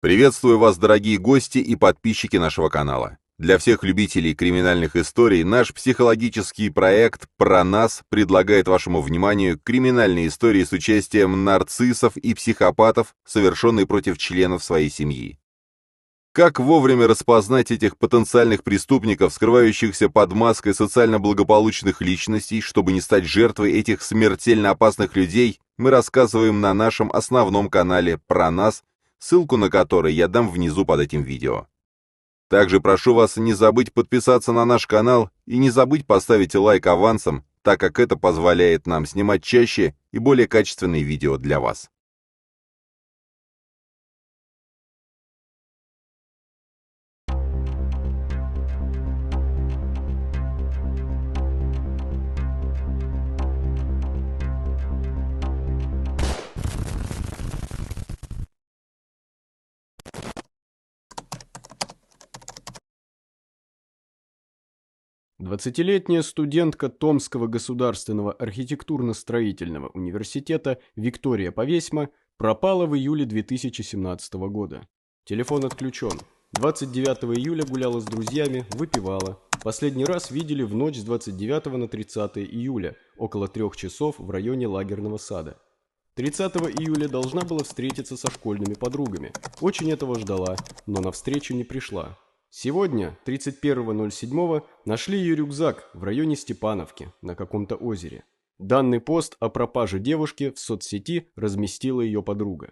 Приветствую вас, дорогие гости и подписчики нашего канала. Для всех любителей криминальных историй наш психологический проект «Про нас» предлагает вашему вниманию криминальные истории с участием нарциссов и психопатов, совершенные против членов своей семьи. Как вовремя распознать этих потенциальных преступников, скрывающихся под маской социально благополучных личностей, чтобы не стать жертвой этих смертельно опасных людей, мы рассказываем на нашем основном канале «Про нас», ссылку на который я дам внизу под этим видео. Также прошу вас не забыть подписаться на наш канал и не забыть поставить лайк авансом, так как это позволяет нам снимать чаще и более качественные видео для вас. Двадцатилетняя студентка Томского государственного архитектурно-строительного университета Виктория Повесьма пропала в июле 2017 года. Телефон отключен. 29 июля гуляла с друзьями, выпивала. Последний раз видели в ночь с 29 на 30 июля, около 3 часов в районе лагерного сада. 30 июля должна была встретиться со школьными подругами. Очень этого ждала, но на встречу не пришла. Сегодня, 31.07, нашли ее рюкзак в районе Степановки, на каком-то озере. Данный пост о пропаже девушки в соцсети разместила ее подруга.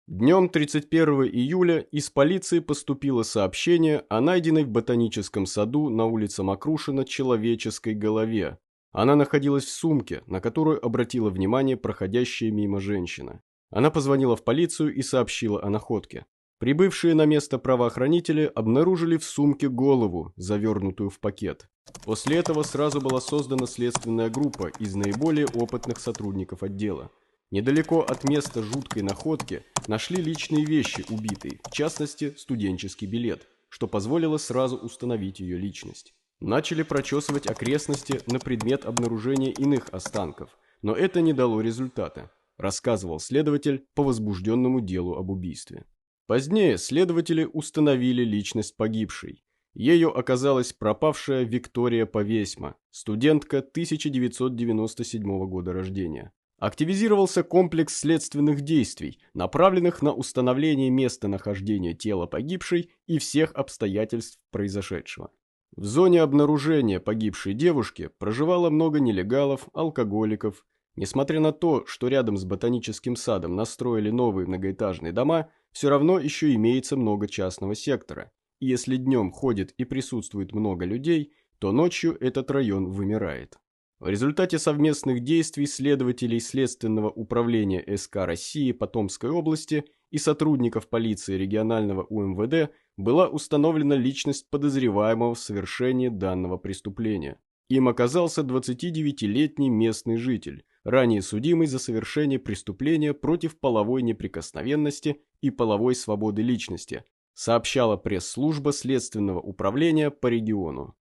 Днем 31 июля из полиции поступило сообщение о найденной в ботаническом саду на улице Макрушина человеческой голове. Она находилась в сумке, на которую обратила внимание проходящая мимо женщина. Она позвонила в полицию и сообщила о находке. Прибывшие на место правоохранители обнаружили в сумке голову, завернутую в пакет. После этого сразу была создана следственная группа из наиболее опытных сотрудников отдела. Недалеко от места жуткой находки нашли личные вещи убитой, в частности, студенческий билет, что позволило сразу установить ее личность. Начали прочесывать окрестности на предмет обнаружения иных останков, но это не дало результата, рассказывал следователь по возбужденному делу об убийстве. Позднее следователи установили личность погибшей. Ею оказалась пропавшая Виктория Повесьма, студентка 1997 года рождения. Активизировался комплекс следственных действий, направленных на установление местонахождения тела погибшей и всех обстоятельств произошедшего. В зоне обнаружения погибшей девушки проживало много нелегалов, алкоголиков. Несмотря на то, что рядом с ботаническим садом настроили новые многоэтажные дома, все равно еще имеется много частного сектора, и если днем ходит и присутствует много людей, то ночью этот район вымирает. В результате совместных действий следователей Следственного управления СК России по Томской области и сотрудников полиции регионального УМВД была установлена личность подозреваемого в совершении данного преступления. Им оказался 29-летний местный житель, ранее судимый за совершение преступления против половой неприкосновенности и половой свободы личности, сообщала пресс-служба Следственного управления по региону.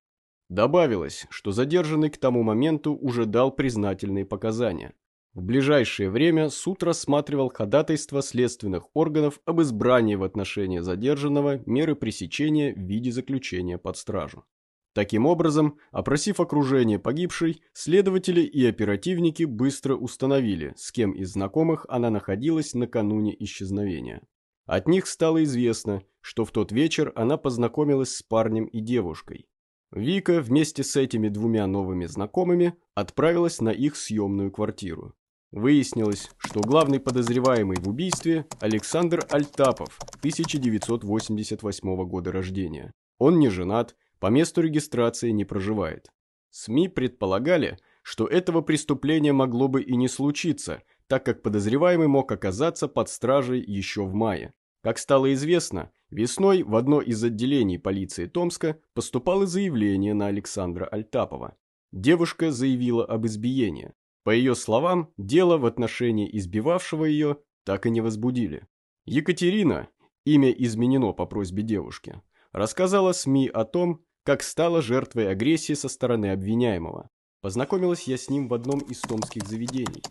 Добавилось, что задержанный к тому моменту уже дал признательные показания. В ближайшее время суд рассматривал ходатайство следственных органов об избрании в отношении задержанного меры пресечения в виде заключения под стражу. Таким образом, опросив окружение погибшей, следователи и оперативники быстро установили, с кем из знакомых она находилась накануне исчезновения. От них стало известно, что в тот вечер она познакомилась с парнем и девушкой. Вика вместе с этими двумя новыми знакомыми отправилась на их съемную квартиру. Выяснилось, что главный подозреваемый в убийстве Александр Альтапов, 1988 года рождения. Он не женат, по месту регистрации не проживает. СМИ предполагали, что этого преступления могло бы и не случиться, так как подозреваемый мог оказаться под стражей еще в мае. Как стало известно, весной в одно из отделений полиции Томска поступало заявление на Александра Альтапова. Девушка заявила об избиении. По ее словам, дело в отношении избивавшего ее так и не возбудили. Екатерина, имя изменено по просьбе девушки, рассказала СМИ о том, как стала жертвой агрессии со стороны обвиняемого. Познакомилась я с ним в одном из томских заведений.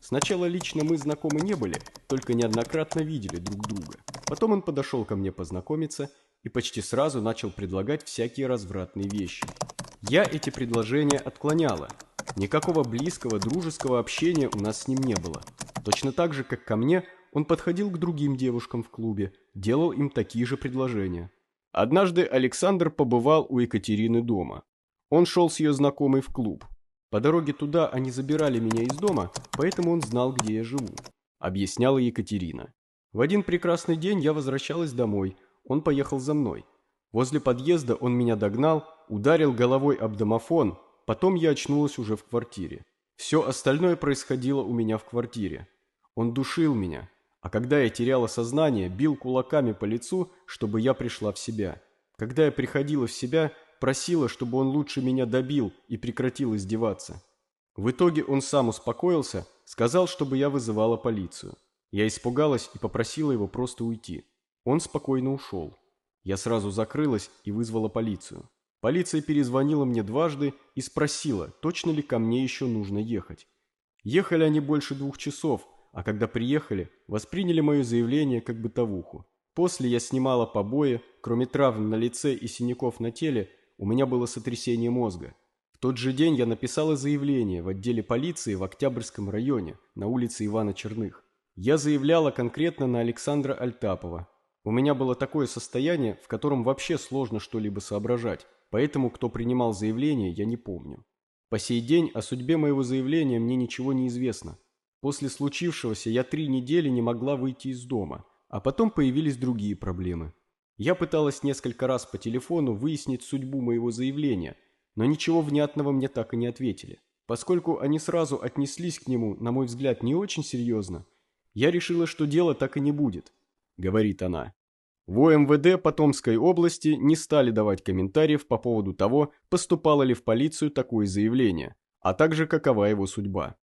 Сначала лично мы знакомы не были, только неоднократно видели друг друга. Потом он подошел ко мне познакомиться и почти сразу начал предлагать всякие развратные вещи. Я эти предложения отклоняла. Никакого близкого, дружеского общения у нас с ним не было. Точно так же, как ко мне, он подходил к другим девушкам в клубе, делал им такие же предложения. Однажды Александр побывал у Екатерины дома. Он шел с ее знакомой в клуб. По дороге туда они забирали меня из дома, поэтому он знал, где я живу, объясняла Екатерина. В один прекрасный день я возвращалась домой, он поехал за мной. Возле подъезда он меня догнал, ударил головой об домофон, потом я очнулась уже в квартире. Все остальное происходило у меня в квартире. Он душил меня, а когда я теряла сознание, бил кулаками по лицу, чтобы я пришла в себя. Когда я приходила в себя, просила, чтобы он лучше меня добил и прекратил издеваться. В итоге он сам успокоился, сказал, чтобы я вызывала полицию. Я испугалась и попросила его просто уйти. Он спокойно ушел. Я сразу закрылась и вызвала полицию. Полиция перезвонила мне дважды и спросила, точно ли ко мне еще нужно ехать. Ехали они больше 2 часов, а когда приехали, восприняли мое заявление как бытовуху. После я снимала побои, кроме травм на лице и синяков на теле, у меня было сотрясение мозга. В тот же день я написала заявление в отделе полиции в Октябрьском районе на улице Ивана Черных. Я заявляла конкретно на Александра Альтапова. У меня было такое состояние, в котором вообще сложно что-либо соображать, поэтому кто принимал заявление, я не помню. По сей день о судьбе моего заявления мне ничего не известно. После случившегося я 3 недели не могла выйти из дома, а потом появились другие проблемы. Я пыталась несколько раз по телефону выяснить судьбу моего заявления, но ничего внятного мне так и не ответили. Поскольку они сразу отнеслись к нему, на мой взгляд, не очень серьезно, я решила, что дело так и не будет, говорит она. В ОМВД по Томской области не стали давать комментариев по поводу того, поступало ли в полицию такое заявление, а также какова его судьба.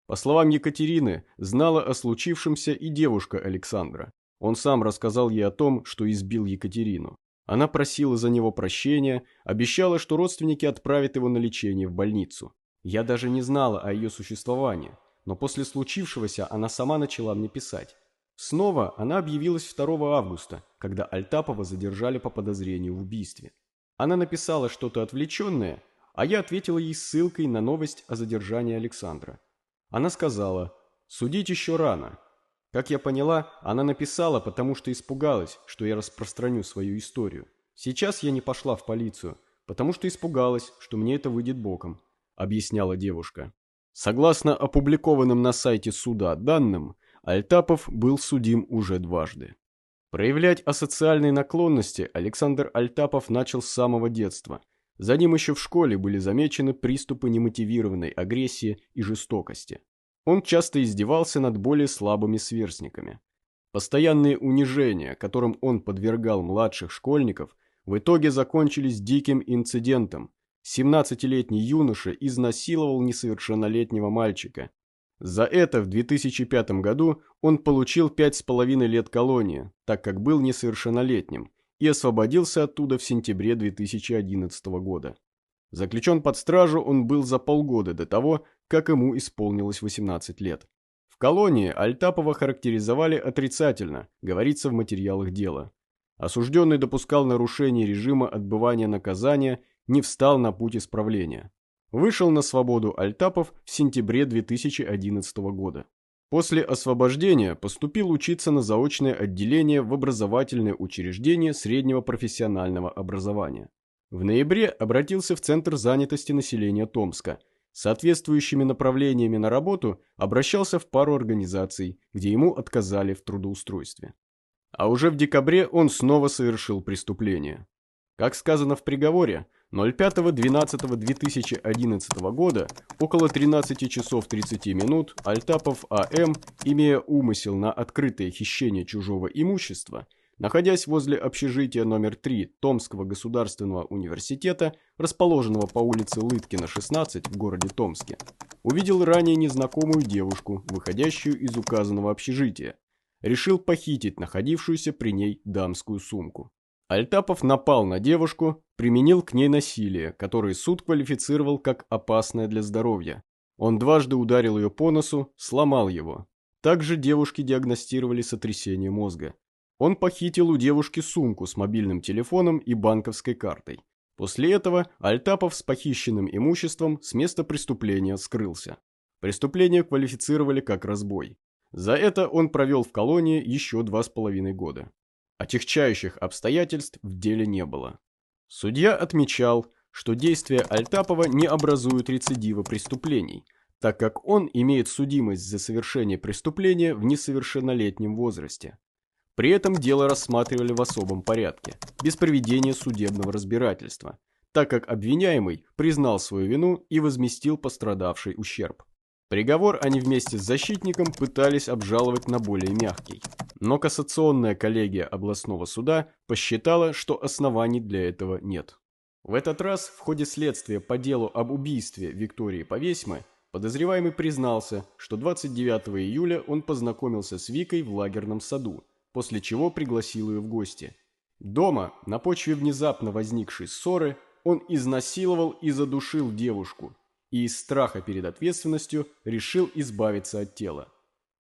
По словам Екатерины, знала о случившемся и девушка Александра. Он сам рассказал ей о том, что избил Екатерину. Она просила за него прощения, обещала, что родственники отправят его на лечение в больницу. Я даже не знала о ее существовании, но после случившегося она сама начала мне писать. Снова она объявилась 2 августа, когда Альтапова задержали по подозрению в убийстве. Она написала что-то отвлеченное, а я ответила ей ссылкой на новость о задержании Александра. Она сказала: «Судить еще рано». Как я поняла, она написала, потому что испугалась, что я распространю свою историю. Сейчас я не пошла в полицию, потому что испугалась, что мне это выйдет боком, объясняла девушка. Согласно опубликованным на сайте суда данным, Альтапов был судим уже 2 раза. Проявлять асоциальные наклонности Александр Альтапов начал с самого детства. За ним еще в школе были замечены приступы немотивированной агрессии и жестокости. Он часто издевался над более слабыми сверстниками. Постоянные унижения, которым он подвергал младших школьников, в итоге закончились диким инцидентом. 17-летний юноша изнасиловал несовершеннолетнего мальчика. За это в 2005 году он получил 5,5 лет колонии, так как был несовершеннолетним, и освободился оттуда в сентябре 2011 года. Заключен под стражу он был за полгода до того, как ему исполнилось 18 лет. В колонии Альтапова характеризовали отрицательно, говорится в материалах дела. Осужденный допускал нарушение режима отбывания наказания, не встал на путь исправления. Вышел на свободу Альтапов в сентябре 2011 года. После освобождения поступил учиться на заочное отделение в образовательное учреждение среднего профессионального образования. В ноябре обратился в Центр занятости населения Томска. С соответствующими направлениями на работу обращался в пару организаций, где ему отказали в трудоустройстве. А уже в декабре он снова совершил преступление. Как сказано в приговоре, 05.12.2011 года около 13 часов 30 минут Альтапов А.М., имея умысел на открытое хищение чужого имущества, находясь возле общежития номер 3 Томского государственного университета, расположенного по улице Лыткина, 16 в городе Томске, увидел ранее незнакомую девушку, выходящую из указанного общежития. Решил похитить находившуюся при ней дамскую сумку. Альтапов напал на девушку, применил к ней насилие, которое суд квалифицировал как опасное для здоровья. Он дважды ударил ее по носу, сломал его. Также девушке диагностировали сотрясение мозга. Он похитил у девушки сумку с мобильным телефоном и банковской картой. После этого Альтапов с похищенным имуществом с места преступления скрылся. Преступление квалифицировали как разбой. За это он провел в колонии еще 2,5 года. Отягчающих обстоятельств в деле не было. Судья отмечал, что действия Альтапова не образуют рецидива преступлений, так как он имеет судимость за совершение преступления в несовершеннолетнем возрасте. При этом дело рассматривали в особом порядке, без проведения судебного разбирательства, так как обвиняемый признал свою вину и возместил пострадавший ущерб. Приговор они вместе с защитником пытались обжаловать на более мягкий, но кассационная коллегия областного суда посчитала, что оснований для этого нет. В этот раз в ходе следствия по делу об убийстве Виктории Повесьмы подозреваемый признался, что 29 июля он познакомился с Викой в лагерном саду, после чего пригласил ее в гости. Дома, на почве внезапно возникшей ссоры, он изнасиловал и задушил девушку и из страха перед ответственностью решил избавиться от тела.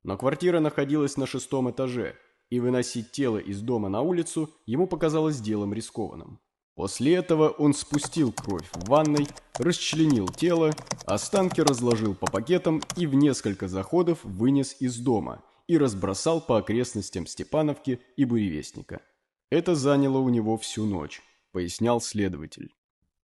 Но квартира находилась на 6-м этаже, и выносить тело из дома на улицу ему показалось делом рискованным. После этого он спустил кровь в ванной, расчленил тело, останки разложил по пакетам и в несколько заходов вынес из дома и разбросал по окрестностям Степановки и Буревестника. Это заняло у него всю ночь, пояснял следователь.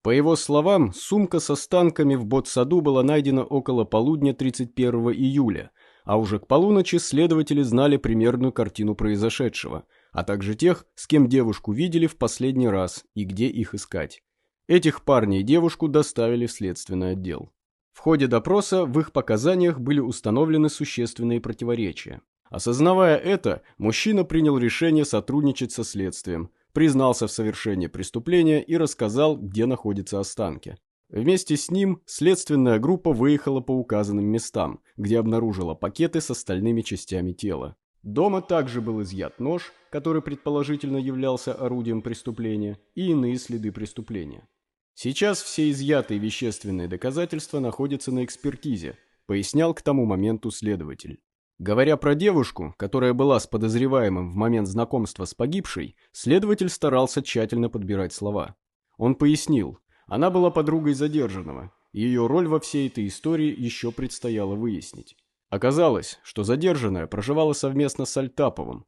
По его словам, сумка с останками в ботсаду была найдена около полудня 31 июля, а уже к полуночи следователи знали примерную картину произошедшего, а также тех, с кем девушку видели в последний раз и где их искать. Этих парня и девушку доставили в следственный отдел. В ходе допроса в их показаниях были установлены существенные противоречия. Осознавая это, мужчина принял решение сотрудничать со следствием, признался в совершении преступления и рассказал, где находятся останки. Вместе с ним следственная группа выехала по указанным местам, где обнаружила пакеты с остальными частями тела. Дома также был изъят нож, который предположительно являлся орудием преступления, и иные следы преступления. Сейчас все изъятые вещественные доказательства находятся на экспертизе, пояснял к тому моменту следователь. Говоря про девушку, которая была с подозреваемым в момент знакомства с погибшей, следователь старался тщательно подбирать слова. Он пояснил, она была подругой задержанного, и ее роль во всей этой истории еще предстояло выяснить. Оказалось, что задержанная проживала совместно с Альтаповым.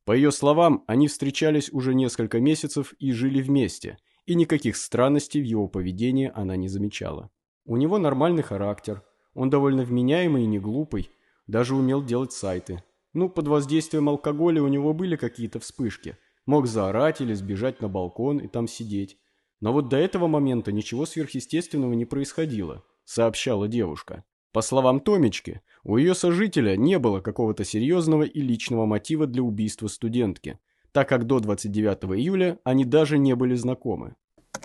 По ее словам, они встречались уже несколько месяцев и жили вместе, и никаких странностей в его поведении она не замечала. У него нормальный характер, он довольно вменяемый и не глупый, даже умел делать сайты. Под воздействием алкоголя у него были какие-то вспышки. Мог заорать или сбежать на балкон и там сидеть. Но вот до этого момента ничего сверхъестественного не происходило, сообщала девушка. По словам Томички, у ее сожителя не было какого-то серьезного и личного мотива для убийства студентки, так как до 29 июля они даже не были знакомы.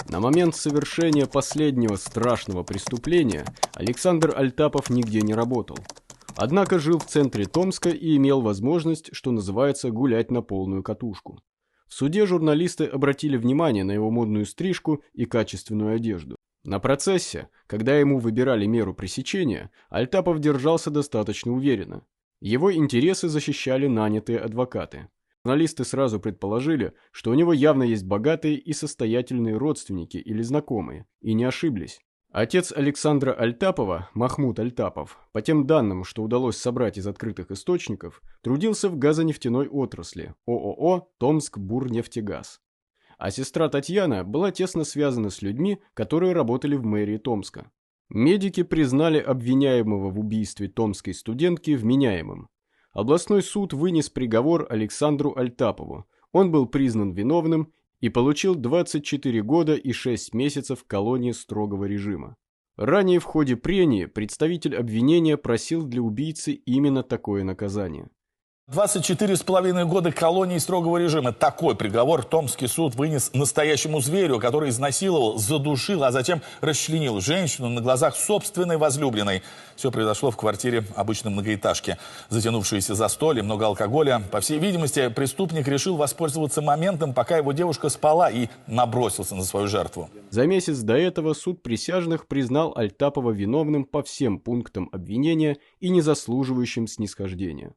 На момент совершения последнего страшного преступления Александр Альтапов нигде не работал. Однако жил в центре Томска и имел возможность, что называется, гулять на полную катушку. В суде журналисты обратили внимание на его модную стрижку и качественную одежду. На процессе, когда ему выбирали меру пресечения, Альтапов держался достаточно уверенно. Его интересы защищали нанятые адвокаты. Журналисты сразу предположили, что у него явно есть богатые и состоятельные родственники или знакомые, и не ошиблись. Отец Александра Альтапова, Махмуд Альтапов, по тем данным, что удалось собрать из открытых источников, трудился в газонефтяной отрасли ООО «Томскбурнефтегаз». А сестра Татьяна была тесно связана с людьми, которые работали в мэрии Томска. Медики признали обвиняемого в убийстве томской студентки вменяемым. Областной суд вынес приговор Александру Альтапову. Он был признан виновным и получил 24 года и 6 месяцев в колонии строгого режима. Ранее в ходе прения представитель обвинения просил для убийцы именно такое наказание. 24,5 года колонии строгого режима. Такой приговор Томский суд вынес настоящему зверю, который изнасиловал, задушил, а затем расчленил женщину на глазах собственной возлюбленной. Все произошло в квартире обычной многоэтажки. Затянувшееся застолье, много алкоголя. По всей видимости, преступник решил воспользоваться моментом, пока его девушка спала, и набросился на свою жертву. За месяц до этого суд присяжных признал Альтапова виновным по всем пунктам обвинения и не заслуживающим снисхождения.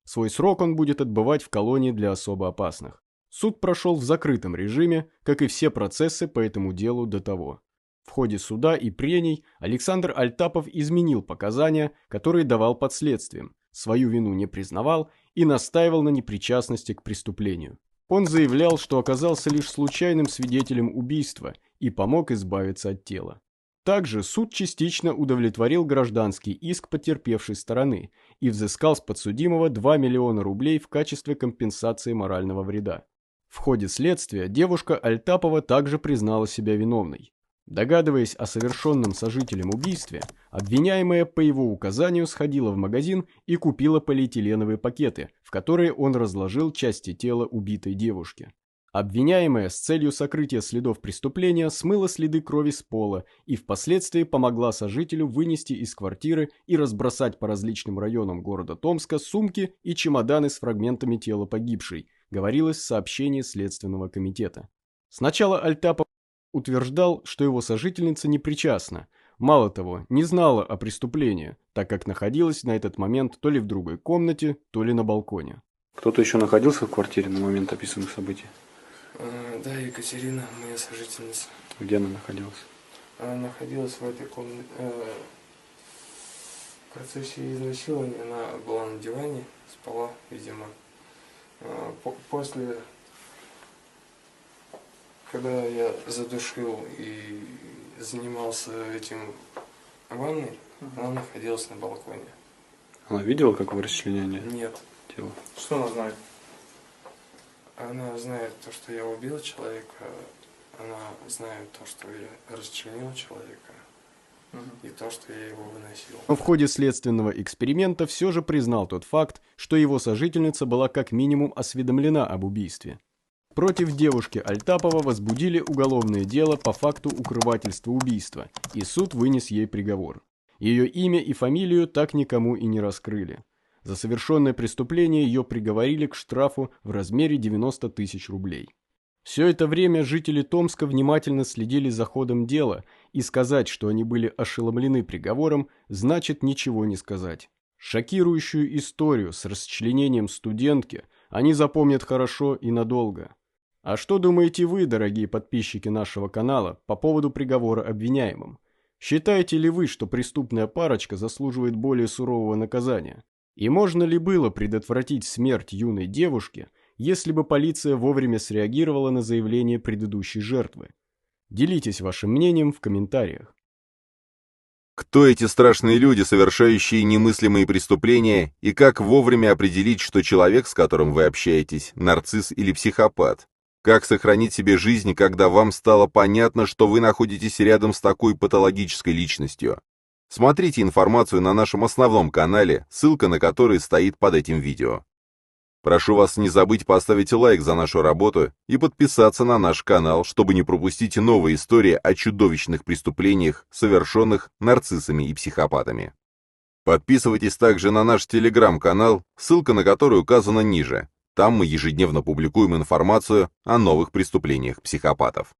Свой срок он будет отбывать в колонии для особо опасных. Суд прошел в закрытом режиме, как и все процессы по этому делу до того. В ходе суда и прений Александр Альтапов изменил показания, которые давал под следствием, свою вину не признавал и настаивал на непричастности к преступлению. Он заявлял, что оказался лишь случайным свидетелем убийства и помог избавиться от тела. Также суд частично удовлетворил гражданский иск потерпевшей стороны и взыскал с подсудимого 2 миллиона рублей в качестве компенсации морального вреда. В ходе следствия девушка Альтапова также признала себя виновной. Догадываясь о совершенном сожителем убийстве, обвиняемая по его указанию сходила в магазин и купила полиэтиленовые пакеты, в которые он разложил части тела убитой девушки. Обвиняемая с целью сокрытия следов преступления смыла следы крови с пола и впоследствии помогла сожителю вынести из квартиры и разбросать по различным районам города Томска сумки и чемоданы с фрагментами тела погибшей, говорилось в сообщении Следственного комитета. Сначала Альтапов утверждал, что его сожительница не причастна, мало того, не знала о преступлении, так как находилась на этот момент то ли в другой комнате, то ли на балконе. Кто-то еще находился в квартире на момент описанных событий? Да, Екатерина, моя сожительница. Где она находилась? Она находилась в этой комнате. В процессе изнасилования она была на диване, спала, видимо. После, когда я задушил и занимался этим в ванной, она находилась на балконе. Она видела, как вы расчленяли Нет. тело? Что она знает? Она знает то, что я убил человека, она знает то, что я расчленил человека, и то, что я его выносил. Но в ходе следственного эксперимента все же признал тот факт, что его сожительница была как минимум осведомлена об убийстве. Против девушки Альтапова возбудили уголовное дело по факту укрывательства убийства, и суд вынес ей приговор. Ее имя и фамилию так никому и не раскрыли. За совершенное преступление ее приговорили к штрафу в размере 90 тысяч рублей. Все это время жители Томска внимательно следили за ходом дела, и сказать, что они были ошеломлены приговором, значит ничего не сказать. Шокирующую историю с расчленением студентки они запомнят хорошо и надолго. А что думаете вы, дорогие подписчики нашего канала, по поводу приговора обвиняемым? Считаете ли вы, что преступная парочка заслуживает более сурового наказания? И можно ли было предотвратить смерть юной девушки, если бы полиция вовремя среагировала на заявление предыдущей жертвы? Делитесь вашим мнением в комментариях. Кто эти страшные люди, совершающие немыслимые преступления, и как вовремя определить, что человек, с которым вы общаетесь, нарцисс или психопат? Как сохранить себе жизнь, когда вам стало понятно, что вы находитесь рядом с такой патологической личностью? Смотрите информацию на нашем основном канале, ссылка на который стоит под этим видео. Прошу вас не забыть поставить лайк за нашу работу и подписаться на наш канал, чтобы не пропустить новые истории о чудовищных преступлениях, совершенных нарциссами и психопатами. Подписывайтесь также на наш телеграм-канал, ссылка на который указана ниже. Там мы ежедневно публикуем информацию о новых преступлениях психопатов.